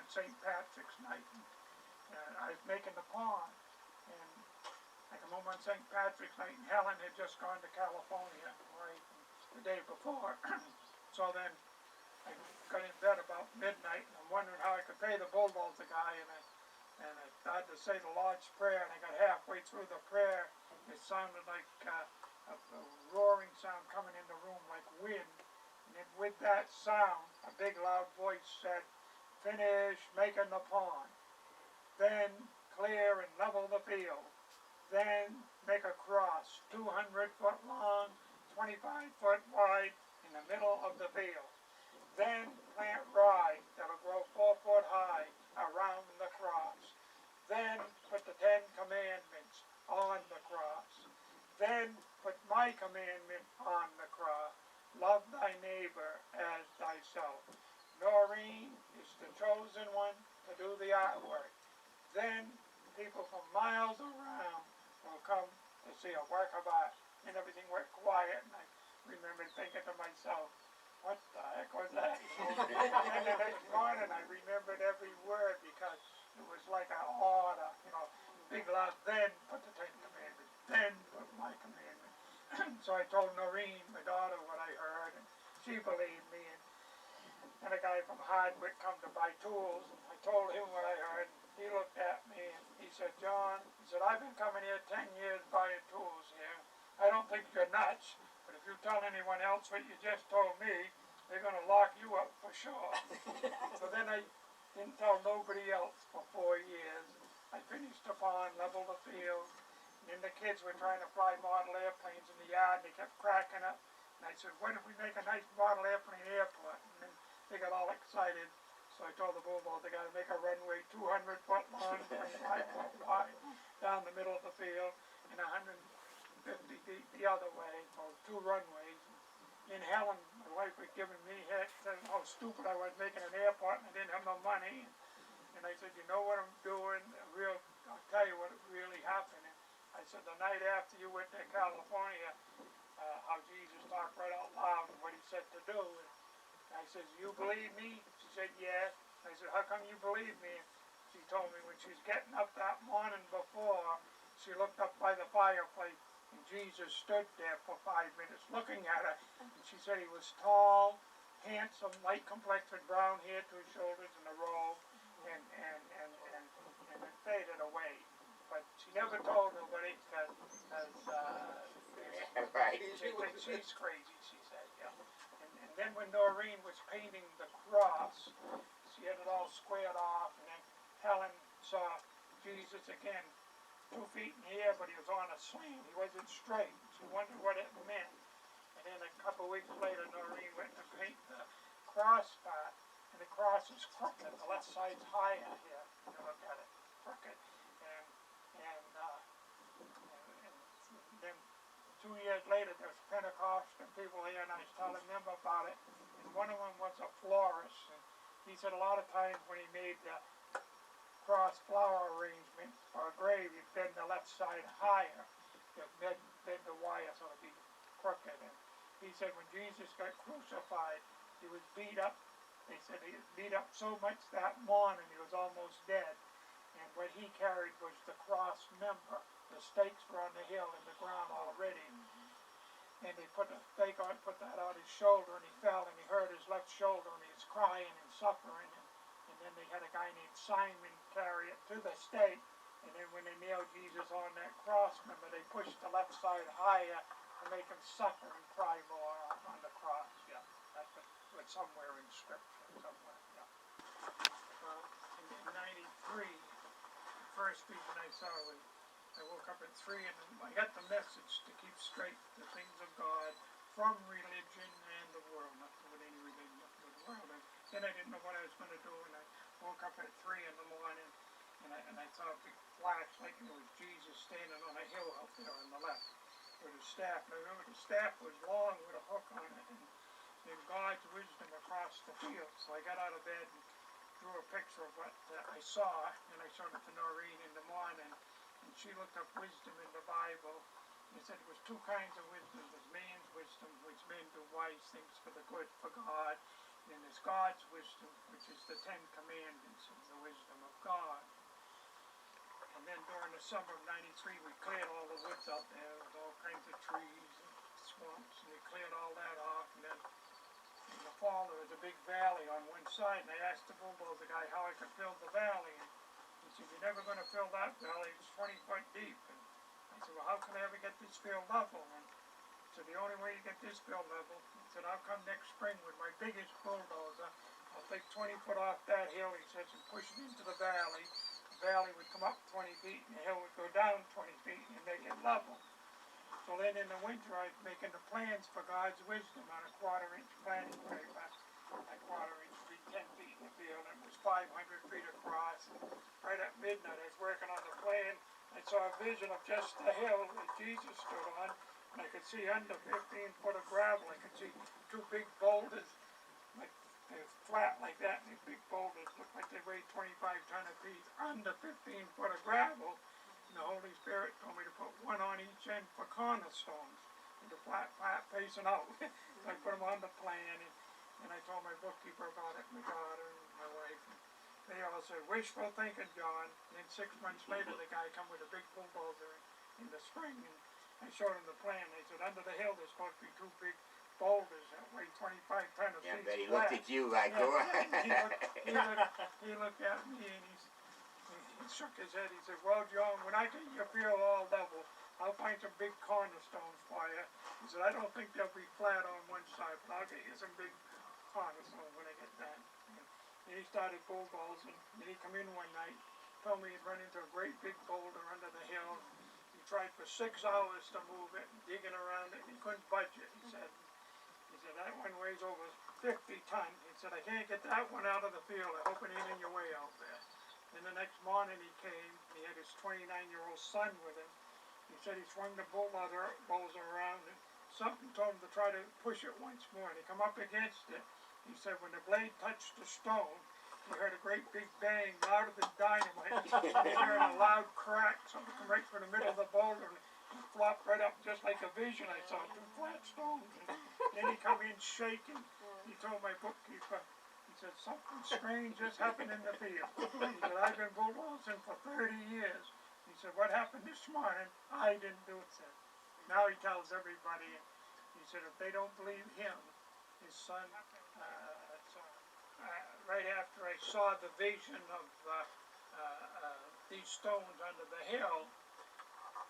on St. Patrick's night, and I was making the pond, and I come home on St. Patrick's night, and Helen had just gone to California, right, the day before. So then I got in bed about midnight, and I'm wondering how I could pay the bulldozer guy, and I started to say the Lord's Prayer, and I got halfway through the prayer. It sounded like a roaring sound coming in the room like wind. And then with that sound, a big loud voice said, "Finish making the pond. Then clear and level the field. Then make a cross 200 foot long, 25 foot wide in the middle of the field. Then plant rye that'll grow 4 foot high around the cross. Then put the 10 commandments on the cross. Then put my commandment on the cross. Love thy neighbor as thyself." Noreen is the chosen one to do the artwork. Then people from miles around will come to see a work of art. And everything went quiet, and I remember thinking to myself, what the heck was that? And the next morning I remembered every word because it was like an order, big loud, then put the 10 commandments, then put my commandment. So I told Noreen, my daughter, what I heard, and she believed me. And a guy from Hardwick come to buy tools, and I told him what I heard. He looked at me and he said, "John," he said, "I've been coming here 10 years buying tools here. I don't think you're nuts, but if you tell anyone else what you just told me, they're going to lock you up for sure." So then I didn't tell nobody else for 4 years. I finished the pond, leveled the field, and then the kids were trying to fly model airplanes in the yard, and they kept cracking up. And I said, "What if we make a nice model airplane airport?" And then they got all excited. So I told the bulldozer guy to make a runway 200 foot long, 25 foot wide, down the middle of the field, and 150 feet the other way, or 2 runways. And Helen, my wife, was giving me heck, saying how stupid I was making an airport and I didn't have no money. And I said, "You know what I'm doing? I'll tell you what really happened." And I said, "The night after you went to California, how Jesus talked right out loud and what he said to do." And I said, "You believe me?" She said, "Yes." I said, "How come you believe me?" She told me when she was getting up that morning before, she looked up by the fireplace and Jesus stood there for 5 minutes looking at her. And she said he was tall, handsome, light complected, brown hair to his shoulders and a robe, and it faded away. But she never told nobody because Right. she thinks she's crazy, she said, yeah. And then when Noreen was painting the cross, she had it all squared off, and then Helen saw Jesus again, 2 feet in the air, but he was on a slant. He wasn't straight. She wondered what it meant. And then a couple of weeks later, Noreen went to paint the cross part, and the cross is crooked. The left side's higher here. You look at it, crooked. And then 2 years later, there's Pentecostal people here, and I was telling them about it. And one of them was a florist, and he said a lot of times when he made the cross flower arrangement for a grave, he'd bend the left side higher, bend the wire so it'd be crooked. And he said when Jesus got crucified, he was beat up. They said he was beat up so much that morning he was almost dead. And what he carried was the cross member. The stakes were on the hill in the ground already. And they put a stake on, put that on his shoulder, and he fell, and he hurt his left shoulder, and he was crying and suffering. And then they had a guy named Simon carry it to the stake. And then when they nailed Jesus on that cross, remember, they pushed the left side higher to make him suffer and cry more on the cross. Yeah, that's what's somewhere in Scripture, somewhere, yeah. In 93, the first vision I saw was, I woke up at 3 and I got the message to keep straight the things of God from religion and the world, nothing with any religion, nothing with the world. And then I didn't know what I was going to do, and I woke up at 3 in the morning, and I saw a big flash like it was Jesus standing on a hill out there on the left with a staff. And I remember the staff was long with a hook on it, and God's wisdom across the field. So I got out of bed and drew a picture of what I saw, and I showed it to Noreen in the morning. And she looked up wisdom in the Bible, and it said there was 2 kinds of wisdom. There's man's wisdom, which men do wise things for the good, for God, then there's God's wisdom, which is the 10 Commandments and the wisdom of God. And then during the summer of '93, we cleared all the woods out there with all kinds of trees and swamps, and we cleared all that off. And then in the fall, there was a big valley on one side, and I asked the bulldozer guy how I could fill the valley. And he said, "You're never going to fill that valley, it's 20 foot deep." And I said, "Well, how can I ever get this field level?" And he said, "The only way you get this field level," he said, "I'll come next spring with my biggest bulldozer. I'll take 20 foot off that hill," he says, "and push it into the valley. The valley would come up 20 feet, and the hill would go down 20 feet, and make it level." So then in the winter, I was making the plans for God's wisdom on a 1/4-inch planting paper. That 1/4-inch would be 10 feet in the field, and it was 500 feet across. And right at midnight, I was working on the plan. I saw a vision of just the hill that Jesus stood on, and I could see under 15 foot of gravel. I could see 2 big boulders, like they're flat like that, and these big boulders looked like they weighed 25 ton apiece under 15 foot of gravel. And the Holy Spirit told me to put one on each end for cornerstones, and the flat facing out. So I put them on the plan, and I told my bookkeeper about it, my daughter and my wife. And they all said, "Wishful thinking, John." And then 6 months later, the guy come with a big bulldozer in the spring, and I showed him the plan. They said, "Under the hill, there's supposed to be 2 big boulders that weigh 25 ton apiece." Yeah, but he looked at you like, he looked at me, and he shook his head. He said, "Well, John, when I get your field all level, I'll find some big cornerstones for you." He said, "I don't think they'll be flat on one side, but I'll get you some big cornerstones when I get done." And he started bulldozing. And he come in one night, told me he'd run into a great big boulder under the hill. He tried for 6 hours to move it, digging around it, and he couldn't budge it. He said, "That one weighs over 50 ton. He said, "I can't get that one out of the field. I hope it ain't in your way out there." And the next morning he came, he had his 29-year-old son with him. He said he swung the bulldozer around, and something told him to try to push it once more. And he come up against it. He said when the blade touched the stone, he heard a great big bang, louder than dynamite. He heard a loud crack, something come right from the middle of the boulder, and flopped right up just like a vision I saw, 2 flat stones. And then he come in shaking. He told my bookkeeper, he said, "Something strange just happened in the field." He said, "I've been bulldozing for 30 years. He said, "What happened this morning, I didn't do it." Said. Now he tells everybody, he said, if they don't believe him, his son, right after I saw the vision of these stones under the hill,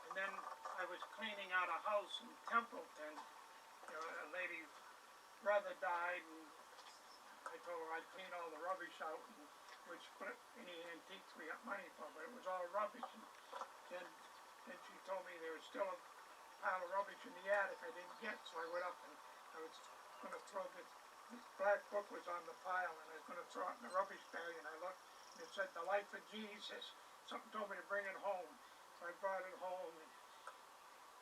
and then I was cleaning out a house in Templeton. A lady's brother died, and I told her I'd clean all the rubbish out, and we'd split any antiques we got money for, but it was all rubbish. And then she told me there was still a pile of rubbish in the attic I didn't get, so I went up and I was going to throw this black book was on the pile, and I was going to throw it in the rubbish bag, and I looked, and it said, "The Life of Jesus." Something told me to bring it home, so I brought it home, and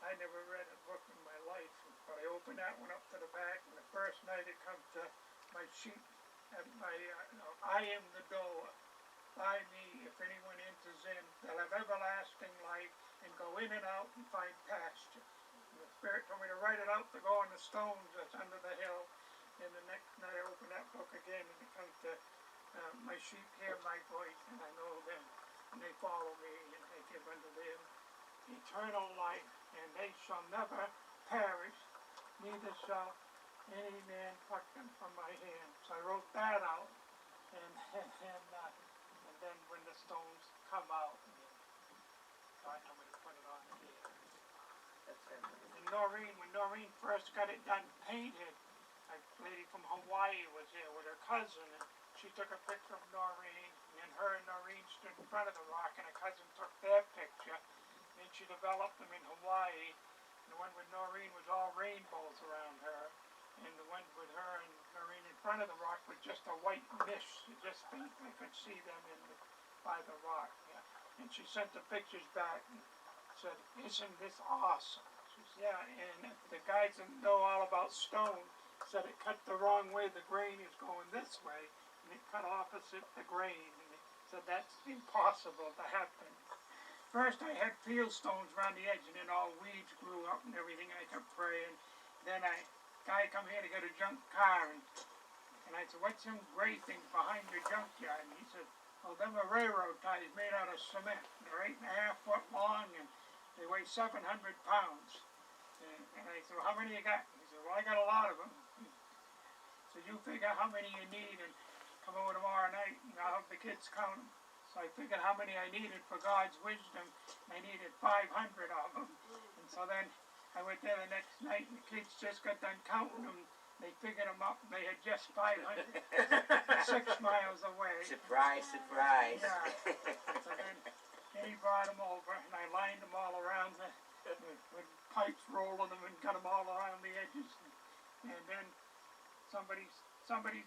I never read a book in my life, but I opened that one up to the back, and the first night it comes to my sheet, and "I am the door. By me, if anyone enters in, they'll have everlasting life, and go in and out and find pasture." And the Spirit told me to write it out to go on the stones that's under the hill. And the next night I opened that book again, and it comes to, "My sheep hear my voice, and I know them, and they follow me, and I give unto them eternal life, and they shall never perish, neither shall any man pluck them from my hand." So I wrote that out, and then when the stones come out, God told me to put it on here. And when Noreen first got it done painted, a lady from Hawaii was there with her cousin, and she took a picture of Noreen, and then her and Noreen stood in front of the rock, and her cousin took their picture. And then she developed them in Hawaii. The one with Noreen was all rainbows around her, and the one with her and Noreen in front of the rock was just a white mist. You just faintly could see them by the rock. Yeah. And she sent the pictures back and said, "Isn't this awesome?" She said, "Yeah," and the guys that know all about stone said it cut the wrong way. The grain is going this way, and it cut opposite the grain. And they said that's impossible to happen. First I had field stones around the edge, and then all weeds grew up and everything, and I kept praying. Then a guy come here to get a junk car, and And I said, what's them gray things behind your junkyard? And he said, well, them are railroad ties made out of cement. They're 8.5 foot long and they weigh 700 pounds. And I said, well, how many you got? He said, well, I got a lot of them. So you figure how many you need and come over tomorrow night and I'll have the kids count them. So I figured how many I needed for God's wisdom. I needed 500 of them. And so then I went there the next night and the kids just got done counting them. They figured them up and they had just 500, 6 miles away. Surprise, surprise. Yeah. So then he brought them over and I lined them all around with pipes rolling them and got them all around the edges. And then somebody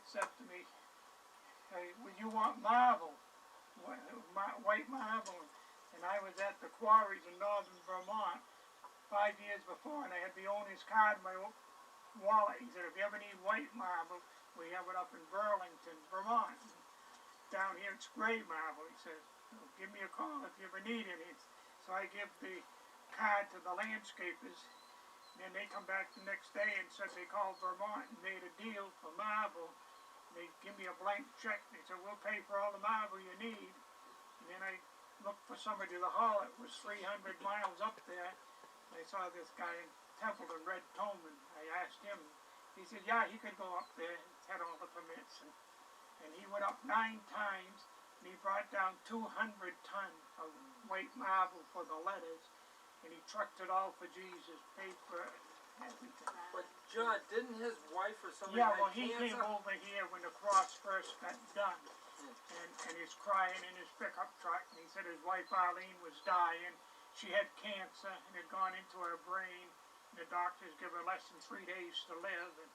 said to me, hey, would you want marble? White marble. And I was at the quarries in northern Vermont 5 years before and I had the owner's card in my wallet. He said, if you ever need white marble, we have it up in Burlington, Vermont. Down here it's gray marble. He says, well, give me a call if you ever need it. So I give the card to the landscapers. And then they come back the next day and said they called Vermont and made a deal for marble. They give me a blank check. They said, we'll pay for all the marble you need. And then I looked for somebody to haul it. It was 300 miles up there. I saw this guy in Templeton, Red Tolman. I asked him. He said, yeah, he could go up there. He had all the permits. And he went up 9 times. And he brought down 200 tons of white marble for the letters. And he trucked it all for Jesus, paid for everything. But John, didn't his wife or somebody Yeah, well, have he cancer? came over here when the cross first got done. And he's crying in his pickup truck. And he said his wife Arlene was dying. She had cancer and had gone into her brain. And the doctors give her less than 3 days to live. And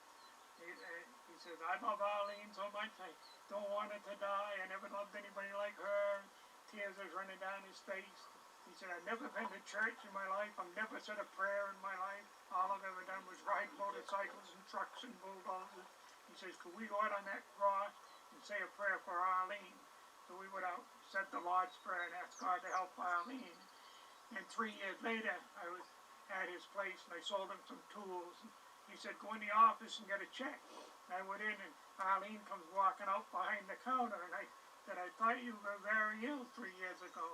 he says, I love Arlene so much. I don't want her to die. I never loved anybody like her. Tears was running down his face. He said, I've never been to church in my life. I've never said a prayer in my life. All I've ever done was ride motorcycles and trucks and bulldozers. He says, could we go out on that cross and say a prayer for Arlene? So we went out, said the Lord's Prayer, and asked God to help Arlene. And 3 years later, I was at his place, and I sold him some tools. And he said, go in the office and get a check. And I went in, and Arlene comes walking out behind the counter, and I said, I thought you were very ill 3 years ago.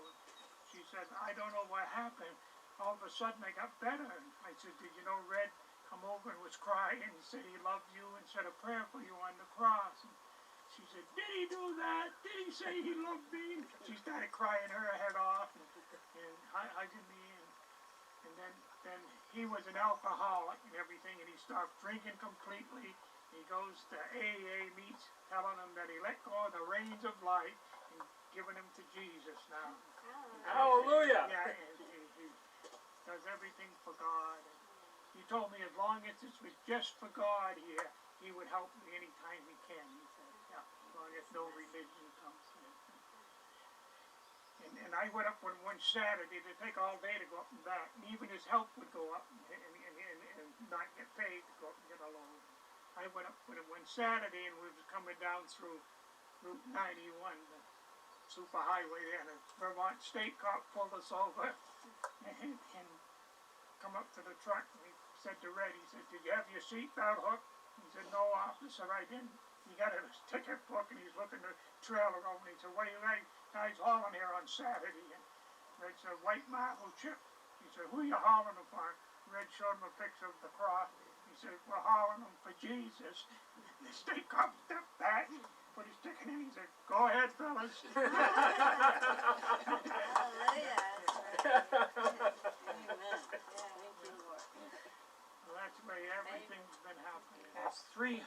She said, I don't know what happened. All of a sudden, I got better. And I said, did you know Red come over and was crying and said he loved you and said a prayer for you on the cross? And she said, did he do that? Did he say he loved me? She started crying her head off and hugging me. And then he was an alcoholic and everything, and he stopped drinking completely. He goes to AA meets, telling him that he let go of the reins of life and giving him to Jesus now. Hallelujah! Yeah, and he does everything for God. And he told me as long as this was just for God here, he would help me anytime he can. He said, yeah, as long as no religion comes in. And I went up one Saturday to take all day to go up and back. And even his help would go up and not get paid to go up and get a loan. I went up with him one Saturday and we was coming down through Route 91, the super highway there, and a Vermont state cop pulled us over and come up to the truck and he said to Red, he said, did you have your seatbelt hooked? He said, no, officer, I didn't. He got his ticket book and he's looking at the trailer over and he said, what are you guys hauling here on Saturday? And Red said, white marble chip. He said, who are you hauling them for? Red showed him a picture of the cross. He said, we're hauling them for Jesus. The state cop stepped back, put his ticket in, he said, go ahead, fellas. Well, that's the way everything's been happening. There's 300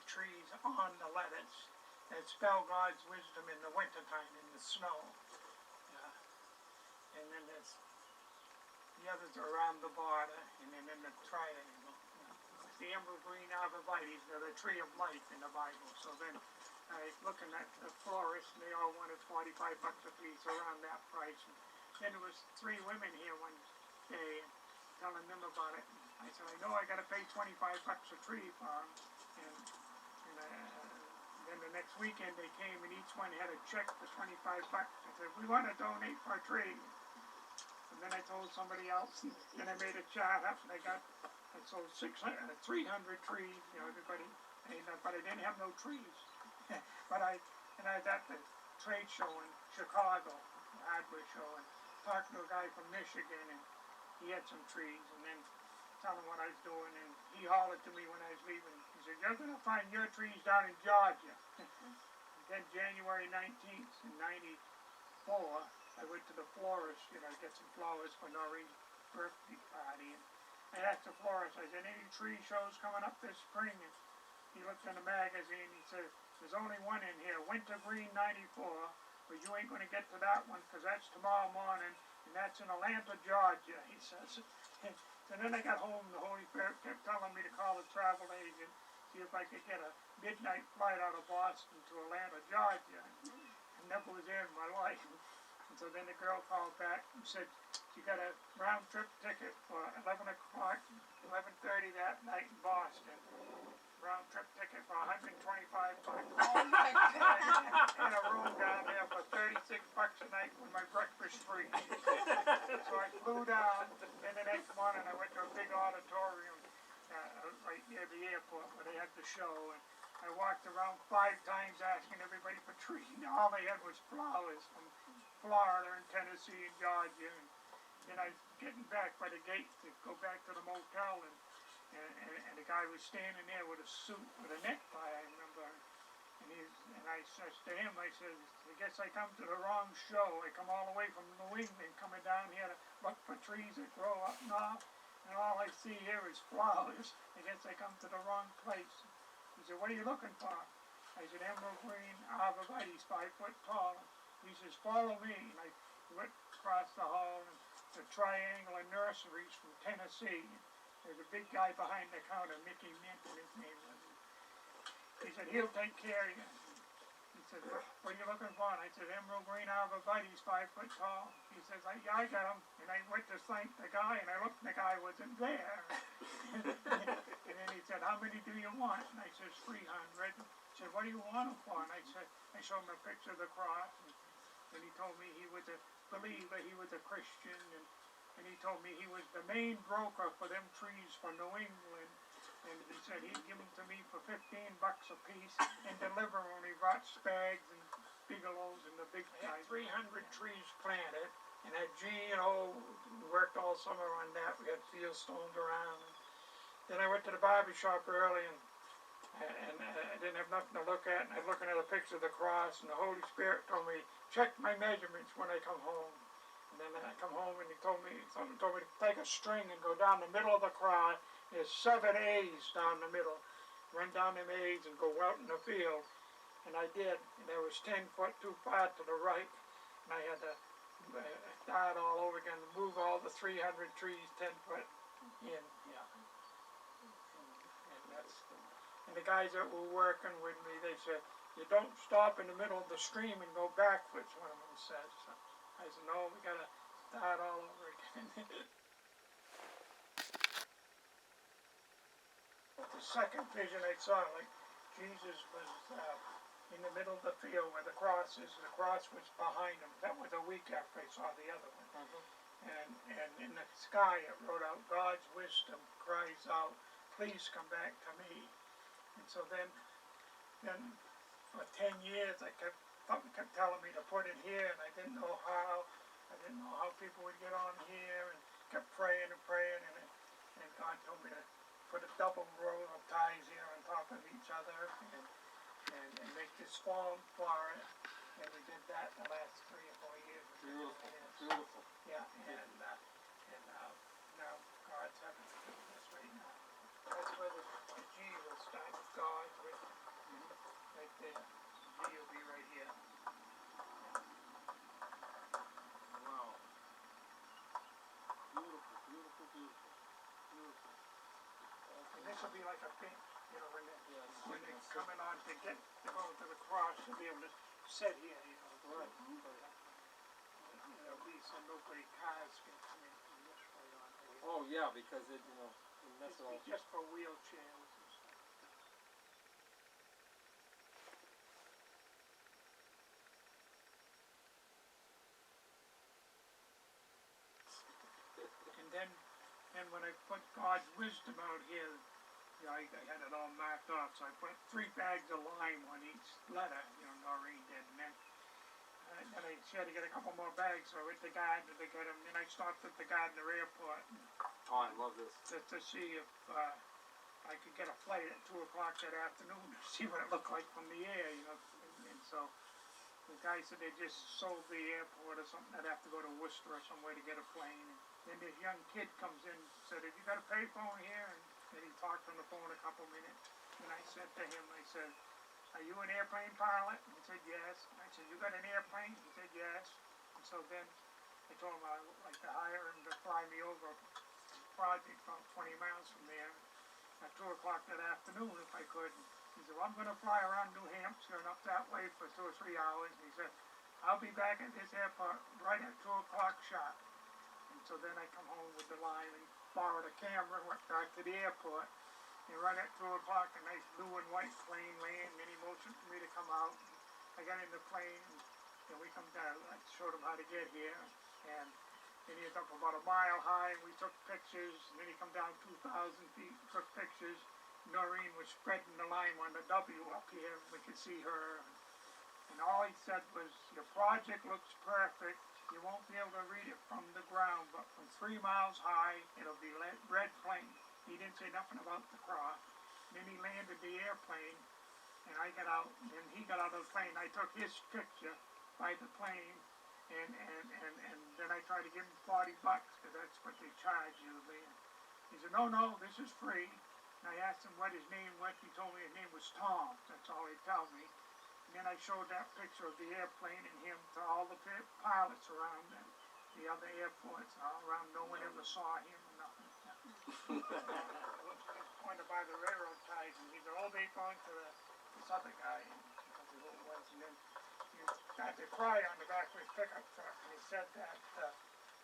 trees on the letters that spell God's wisdom in the wintertime in the snow. And then there's the others are around the border, and then in the triangle. The emerald green arborvitaes, they're the tree of life in the Bible. So then I was looking at the florists, and they all wanted $45 a piece, around that price. And then there was 3 women here one day telling them about it. I said, I know I got to pay $25 a tree for them. And then the next weekend they came, and each one had a check for $25. I said, we want to donate for a tree. And then I told somebody else, and then I made a chart up, and I sold 300 trees. You know, everybody but I didn't have no trees. But I was at the trade show in Chicago, the hardware show, and talked to a guy from Michigan, and he had some trees, and then telling him what I was doing, and he hollered to me when I was leaving. He said, "You're gonna find your trees down in Georgia." Then January 19th in '94, I went to the florist, to get some flowers for Noreen's birthday party, and I asked the florist, I said, "Any tree shows coming up this spring?" And he looked in the magazine, he said, "There's only one in here, Winter Green '94, but you ain't gonna get to that one, because that's tomorrow morning, and that's in Atlanta, Georgia," he says. And then I got home, the Holy Spirit kept telling me to call the travel agent, see if I could get a midnight flight out of Boston to Atlanta, Georgia. I never was there in my life. And so then the girl called back and said, "You got a round trip ticket for 11 o'clock, 11:30 that night in Boston. Round trip ticket for $125. Oh my God. And a room down there for $36 a night with my breakfast free." So I flew down, and the next morning I went to a big auditorium right near the airport where they had the show, and I walked around 5 times asking everybody for trees. All they had was flowers from Florida and Tennessee and Georgia, and then I was getting back by the gate to go back to the motel, and the guy was standing there with a suit with a necktie, I remember, and I said to him, I said, "I guess I come to the wrong show. I come all the way from New England, coming down here to look for trees that grow up north, and all I see here is flowers. I guess I come to the wrong place." He said, "What are you looking for?" I said, "Emerald green arborvitae's 5 foot tall." He says, "Follow me." And I went across the hall, and the Triangular Nurseries from Tennessee. There's a big guy behind the counter, Mickey Minton, his name was. He said, "He'll take care of you." He said, "What are you looking for?" And I said, "Emerald green arborvitae's 5 foot tall." He says, "I got him." And I went to thank the guy, and I looked, and the guy wasn't there. And then he said, "How many do you want?" And I said, 300. He said, "What do you want them for?" And I showed him a picture of the cross, and he told me he was a believer, he was a Christian, and he told me he was the main broker for them trees for New England, and he said he'd give them to me for $15 a piece and deliver them. He brought Spags and Bigelows and the big guys. 300 trees planted, and that we worked all summer on that. We had field stones around. Then I went to the barber shop early, and I didn't have nothing to look at, and I was looking at a picture of the cross, and the Holy Spirit told me, "Check my measurements when I come home." And then I come home, and he told me to take a string and go down the middle of the cross. There's 7 A's down the middle. Run down them A's and go out in the field. And I did, and there was 10 foot too far to the right, and I had to start all over again, move all the 300 trees 10 foot in. Yeah. And the guys that were working with me, they said, "You don't stop in the middle of the stream and go backwards," one of them said. So I said, "No, we gotta start all over again." The second vision I saw, like Jesus was in the middle of the field where the cross is. The cross was behind him. That was a week after I saw the other one. And in the sky it wrote out, "God's wisdom cries out, please come back to me." And so then for 10 years something kept telling me to put it here, and I didn't know how. I didn't know how people would get on here, and kept praying, and God told me to put a double row of ties here on top of each other, and make this form for it. And we did that the last 3 or 4 years. Beautiful, beautiful. Yeah, and now God's having to do this right now. That's where the G will start. God with right there. G will be right here. Wow. Beautiful, beautiful, beautiful. Beautiful. And this will be like a pink, when they're coming on to go to the cross, to be able to sit here, Right. There'll be so nobody cars can come in from this way on. Oh yeah, because it This will be just for wheelchairs and stuff. And then when I put God's wisdom out here, you know, I had it all marked off, so I put 3 bags of lime on each letter, you know, Noreen did, and then she had to get a couple more bags, so I went to Gardner to get them, then I stopped at the Gardner airport Oh, I love this. to see if, I could get a flight at 2 o'clock that afternoon to see what it looked like from the air, you know, and so the guy said they just sold the airport or something, I'd have to go to Worcester or somewhere to get a plane, and then this young kid comes in and said, have you got a payphone here? And then he talked on the phone a couple minutes, and I said to him, I said, are you an airplane pilot? And he said, yes. And I said, you got an airplane? He said, yes. And so then I told him I would like to hire him to fly me over a project about 20 miles from there at 2 o'clock that afternoon if I could. And he said, well, I'm going to fly around New Hampshire and up that way for 2 or 3 hours. And he said, I'll be back at this airport right at 2 o'clock sharp. And so then I come home with the line and borrowed a camera and went back to the airport. And right at 2 o'clock, a nice blue and white plane landed, and then he motioned for me to come out. I got in the plane, and we come down. I showed him how to get here, and then he was up about a mile high, and we took pictures. And then he come down 2,000 feet, and took pictures. Noreen was spreading the line on the W up here. We could see her, and all he said was, "Your project looks perfect. You won't be able to read it from the ground, but from 3 miles high, it'll be red plane." He didn't say nothing about the cross. Then he landed the airplane, and I got out, and he got out of the plane. I took his picture by the plane, and then I tried to give him $40, because that's what they charge usually. He said, no, this is free. And I asked him what his name was. He told me his name was Tom. That's all he told me. And then I showed that picture of the airplane and him to all the pilots around the other airports all around. No one ever saw him or nothing. Pointed by the railroad ties, and he said, "Oh, they going to this other guy," because he was. And then he got the cry on the back of his pickup truck, and he said that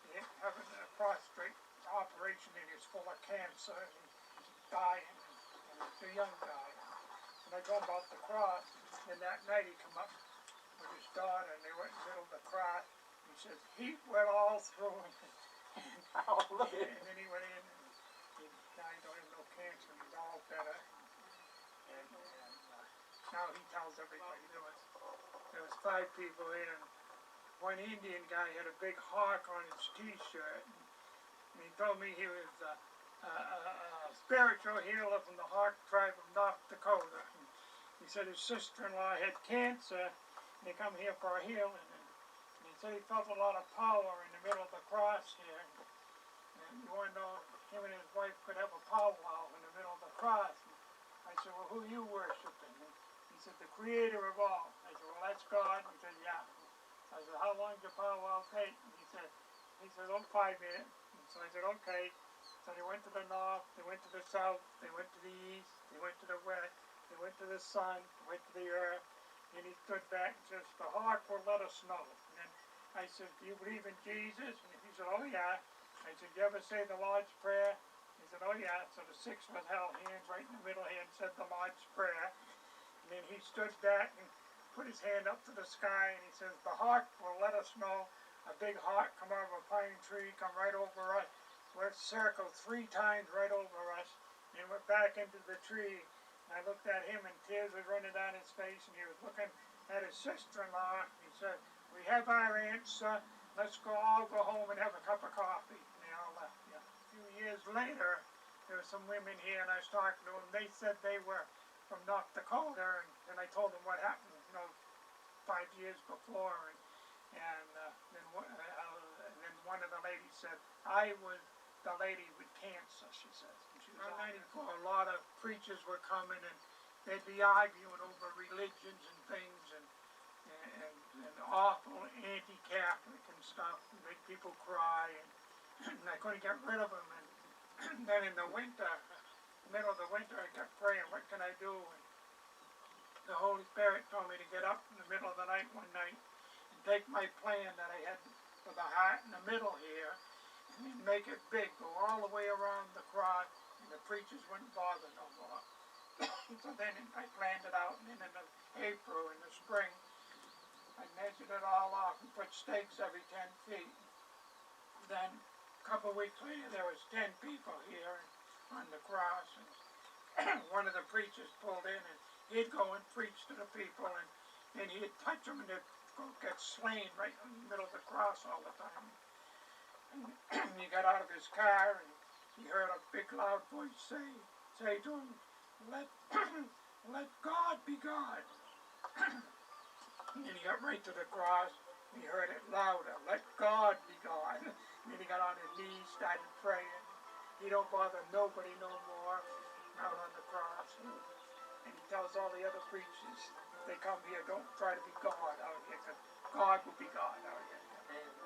he had having a prostate operation and he was full of cancer, and he's dying, and he's a young guy. And I told him about the cross, and that night he come up with his daughter, and they went in the middle of the cross. He says, heat went all through him. And then he went in, and he died, don't have no cancer, and he's all better. And now he tells everybody there was 5 people in, and one Indian guy had a big hawk on his t-shirt, and he told me he was a spiritual healer from the Hawk tribe of North Dakota. And he said his sister-in-law had cancer, and they come here for a healing. And he said he felt a lot of power in the middle of the cross here. And you want to know, him and his wife could have a powwow in the middle of the cross. And I said, well, who are you worshiping? And he said, the creator of all. I said, well, that's God. He said, yeah. I said, how long did your powwow take? And he said, oh, 5 minutes. And so I said, okay. So they went to the north, they went to the south, they went to the east, they went to the west, they went to the sun, went to the earth. And he stood back and says, the hawk will let us know. And then I said, do you believe in Jesus? And he said, oh yeah. I said, you ever say the Lord's Prayer? He said, oh yeah. So the 6 was held hands right in the middle here and said the Lord's Prayer. And then he stood back and put his hand up to the sky, and he says, the hawk will let us know. A big hawk come out of a pine tree, come right over us. Went circled 3 times right over us, and went back into the tree. And I looked at him, and tears were running down his face, and he was looking at his sister-in-law. He said, we have our answer. Let's all go home and have a cup of coffee. And they all left. Yeah. A few years later, there were some women here, and I was talking to them. They said they were from North Dakota, and I told them what happened, 5 years before. And then one of the ladies said, I was the lady with cancer, she says. And she was 94. A lot of preachers were coming, and they'd be arguing over religions and things, and awful anti-Catholic and stuff, and make people cry, and I couldn't get rid of them. And then in the winter, middle of the winter, I kept praying, what can I do? And the Holy Spirit told me to get up in the middle of the night one night and take my plan that I had for the heart in the middle here, and make it big, go all the way around the cross, and the preachers wouldn't bother no more. So then I planned it out, and then in April, in the spring, I measured it all off and put stakes every 10 feet. Then a couple of weeks later, there was 10 people here on the cross, and one of the preachers pulled in, and he'd go and preach to the people, and then he'd touch them, and they'd go get slain right in the middle of the cross all the time. And he got out of his car, and he heard a big loud voice say to him, let God be God. And then he got right to the cross, and he heard it louder, let God be God. And then he got on his knees, started praying. He don't bother nobody no more out on the cross. And he tells all the other preachers, they come here, don't try to be God out here, because God will be God out here. Amen.